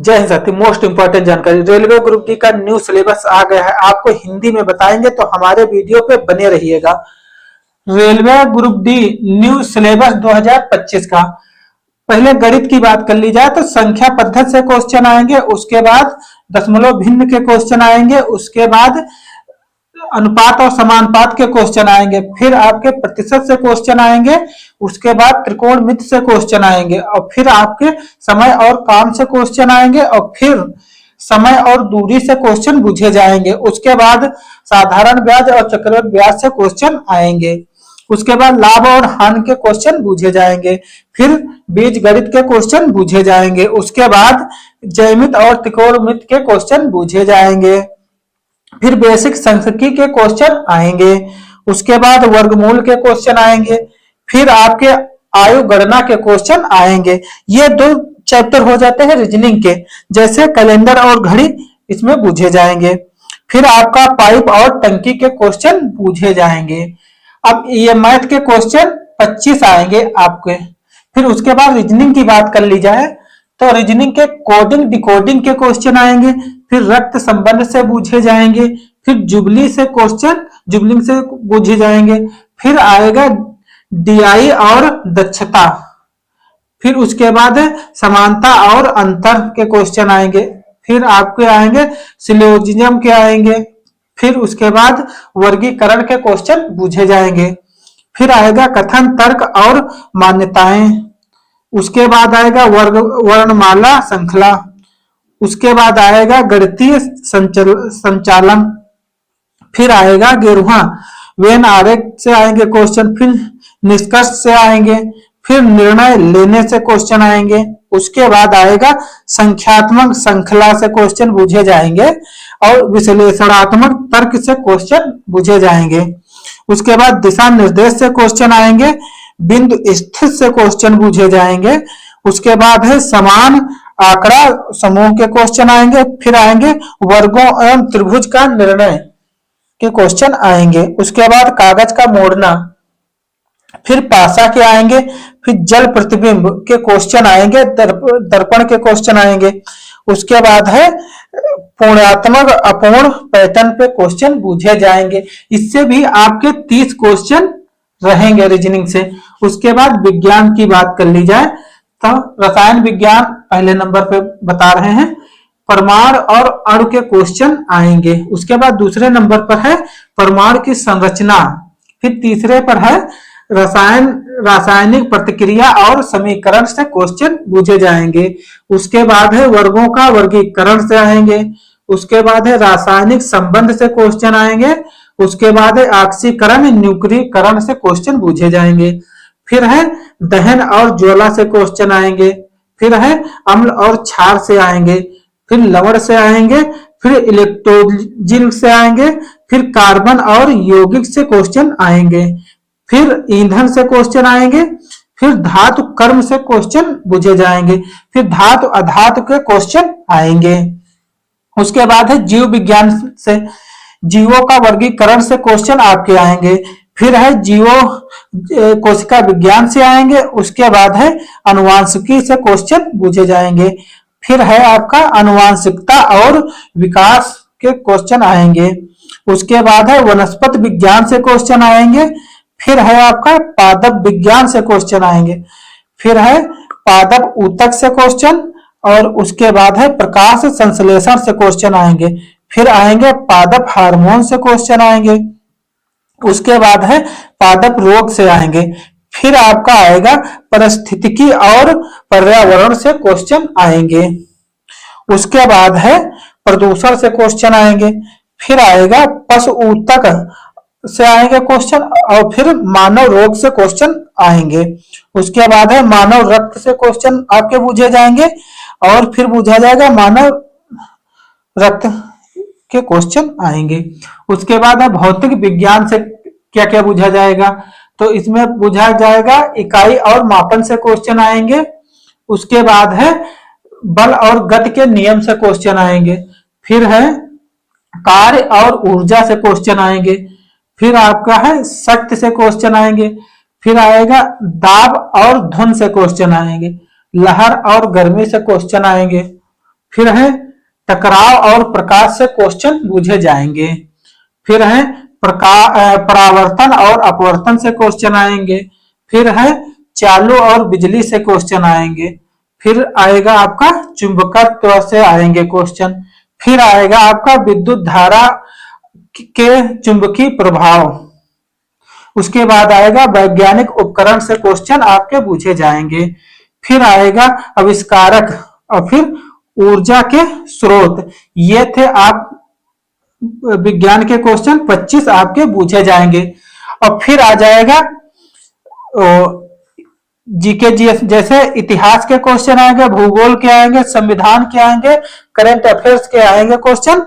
जय हिंद साथी। Most important जानकारी, रेलवे ग्रुप डी का न्यू सिलेबस आ गया है, आपको हिंदी में बताएंगे तो हमारे वीडियो पे बने रहिएगा। Railway group D new syllabus 2025 का पहले गणित की बात कर ली जाए तो संख्या पद्धति से क्वेश्चन आएंगे, उसके बाद दशमलव भिन्न के क्वेश्चन आएंगे, उसके बाद अनुपात और समानुपात के क्वेश्चन आएंगे, फिर आपके प्रतिशत से क्वेश्चन आएंगे, उसके बाद त्रिकोणमिति से क्वेश्चन आएंगे, और फिर आपके समय और काम से क्वेश्चन आएंगे, और फिर समय और दूरी से क्वेश्चन पूछे जाएंगे। उसके बाद साधारण ब्याज और चक्रवृद्धि ब्याज से क्वेश्चन आएंगे। उसके बाद लाभ और हानि के क्वेश्चन पूछे जाएंगे, फिर बीज गणित के क्वेश्चन पूछे जाएंगे, उसके बाद ज्यामिति और त्रिकोणमिति के क्वेश्चन पूछे जाएंगे, फिर बेसिक सांख्यिकी के क्वेश्चन आएंगे, उसके बाद वर्गमूल के क्वेश्चन आएंगे, फिर आपके आयु गणना के क्वेश्चन आएंगे। ये दो चैप्टर हो जाते हैं रीजनिंग के, जैसे कैलेंडर और घड़ी इसमें पूछे जाएंगे। फिर आपका पाइप और टंकी के क्वेश्चन पूछे जाएंगे। अब ये मैथ के क्वेश्चन 25 आएंगे आपके। फिर उसके बाद रीजनिंग की बात कर ली जाए तो रीजनिंग के कोडिंग डिकोडिंग के क्वेश्चन आएंगे, फिर रक्त संबंध से पूछे जाएंगे, फिर जुबली से क्वेश्चन जुबलिंग से पूछे जाएंगे, फिर आएगा डीआई और दक्षता, फिर उसके बाद समानता और अंतर के क्वेश्चन आएंगे, फिर आपके आएंगे सिलोजिज्म के आएंगे, फिर उसके बाद वर्गीकरण के क्वेश्चन पूछे जाएंगे, फिर आएगा कथन तर्क और मान्यताएं, उसके बाद आएगा वर्णमाला श्रृंखला, उसके बाद आएगा गणितीय संचालन, फिर आएगा गिरोह वेन आरेख से आएंगे क्वेश्चन, फिर निष्कर्ष से आएंगे, फिर निर्णय लेने से क्वेश्चन आएंगे, उसके बाद आएगा संख्यात्मक श्रृंखला से क्वेश्चन पूछे जाएंगे और विश्लेषणात्मक तर्क से क्वेश्चन पूछे जाएंगे। उसके बाद दिशा निर्देश से क्वेश्चन आएंगे, बिंदु स्थित से क्वेश्चन पूछे जाएंगे, उसके बाद है समान आंकड़ा समूह के क्वेश्चन आएंगे, फिर आएंगे वर्गों एवं त्रिभुज का निर्णय के क्वेश्चन आएंगे, उसके बाद कागज का मोड़ना, फिर पासा के आएंगे, फिर जल प्रतिबिंब के क्वेश्चन आएंगे, दर्पण के क्वेश्चन आएंगे, उसके बाद है पूर्णात्मक अपूर्ण पैटर्न पे क्वेश्चन पूछे जाएंगे। इससे भी आपके 30 क्वेश्चन रहेंगे रीजनिंग से। उसके बाद विज्ञान की बात कर ली जाए तो रसायन विज्ञान पहले नंबर पे बता रहे हैं, परमाणु और अणु के क्वेश्चन आएंगे। उसके बाद दूसरे नंबर पर है परमाणु की संरचना, फिर तीसरे पर है रासायनिक प्रतिक्रिया और समीकरण से क्वेश्चन पूछे जाएंगे। उसके बाद है वर्गों का वर्गीकरण से आएंगे, उसके बाद है रासायनिक संबंध से क्वेश्चन आएंगे, उसके बाद है ऑक्सीकरण न्यूक्लीकरण से क्वेश्चन पूछे जाएंगे, फिर है दहन और ज्वाला से क्वेश्चन आएंगे, फिर है अम्ल और क्षार से आएंगे, फिर लवण से आएंगे, फिर इलेक्ट्रोलिसिस से आएंगे, फिर कार्बन और यौगिक से क्वेश्चन आएंगे, फिर ईंधन से क्वेश्चन आएंगे, फिर धातु कर्म से क्वेश्चन पूछे जाएंगे, फिर धातु अधातु के क्वेश्चन आएंगे। उसके बाद है जीव विज्ञान से जीवों का वर्गीकरण से क्वेश्चन आपके आएंगे, फिर है जीवो कोशिका विज्ञान से आएंगे, उसके बाद है आनुवांशिकी से क्वेश्चन पूछे जाएंगे, फिर है आपका आनुवांशिकता और विकास के क्वेश्चन आएंगे, उसके बाद है वनस्पति विज्ञान से क्वेश्चन आएंगे, फिर है आपका पादप विज्ञान से क्वेश्चन आएंगे, फिर है पादप ऊतक से क्वेश्चन, और उसके बाद है प्रकाश संश्लेषण से क्वेश्चन आएंगे, फिर आएंगे पादप हार्मोन से क्वेश्चन आएंगे, उसके बाद है पादप रोग से आएंगे, फिर आपका आएगा परिस्थितिकी और पर्यावरण से क्वेश्चन आएंगे, उसके बाद है प्रदूषण से क्वेश्चन आएंगे, फिर आएगा पशु ऊतक से आएंगे क्वेश्चन, और फिर मानव रोग से क्वेश्चन आएंगे, उसके बाद है मानव रक्त से क्वेश्चन आपके पूछे जाएंगे, और फिर पूछा जाएगा मानव रक्त के क्वेश्चन आएंगे। उसके बाद है भौतिक विज्ञान से क्या क्या पूछा जाएगा, तो इसमें पूछा जाएगा इकाई और मापन से क्वेश्चन आएंगे, उसके बाद है बल और गति के नियम से क्वेश्चन आएंगे, फिर है कार्य और ऊर्जा से क्वेश्चन आएंगे, फिर आपका है शक्ति से क्वेश्चन आएंगे, फिर आएगा दाब और धुन से क्वेश्चन आएंगे, लहर और गर्मी से क्वेश्चन आएंगे, फिर है टकराव और प्रकाश से क्वेश्चन पूछे जाएंगे। फिर है परावर्तन और अपवर्तन से क्वेश्चन आएंगे। फिर है चालू और बिजली से क्वेश्चन आएंगे। फिर आएगा आपका चुंबकत्व से आएंगे क्वेश्चन। फिर आएगा आपका विद्युत धारा के चुंबकीय प्रभाव। उसके बाद आएगा वैज्ञानिक उपकरण से क्वेश्चन आपके पूछे जाएंगे। फिर आएगा आविष्कारक और फिर ऊर्जा के स्रोत। ये थे आप विज्ञान के क्वेश्चन 25 आपके पूछे जाएंगे। और फिर आ जाएगा जीके जीएस, जैसे इतिहास के क्वेश्चन आएंगे, भूगोल के आएंगे, संविधान के आएंगे, करंट अफेयर्स के आएंगे क्वेश्चन,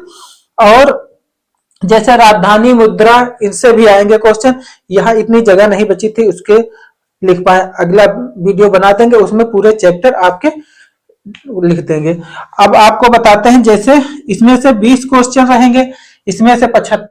और जैसे राजधानी मुद्रा, इनसे भी आएंगे क्वेश्चन। यहाँ इतनी जगह नहीं बची थी, उसके लिख पाए, अगला वीडियो बना देंगे, उसमें पूरे चैप्टर आपके लिख देंगे। अब आपको बताते हैं, जैसे इसमें से 20 क्वेश्चन रहेंगे, इसमें से 75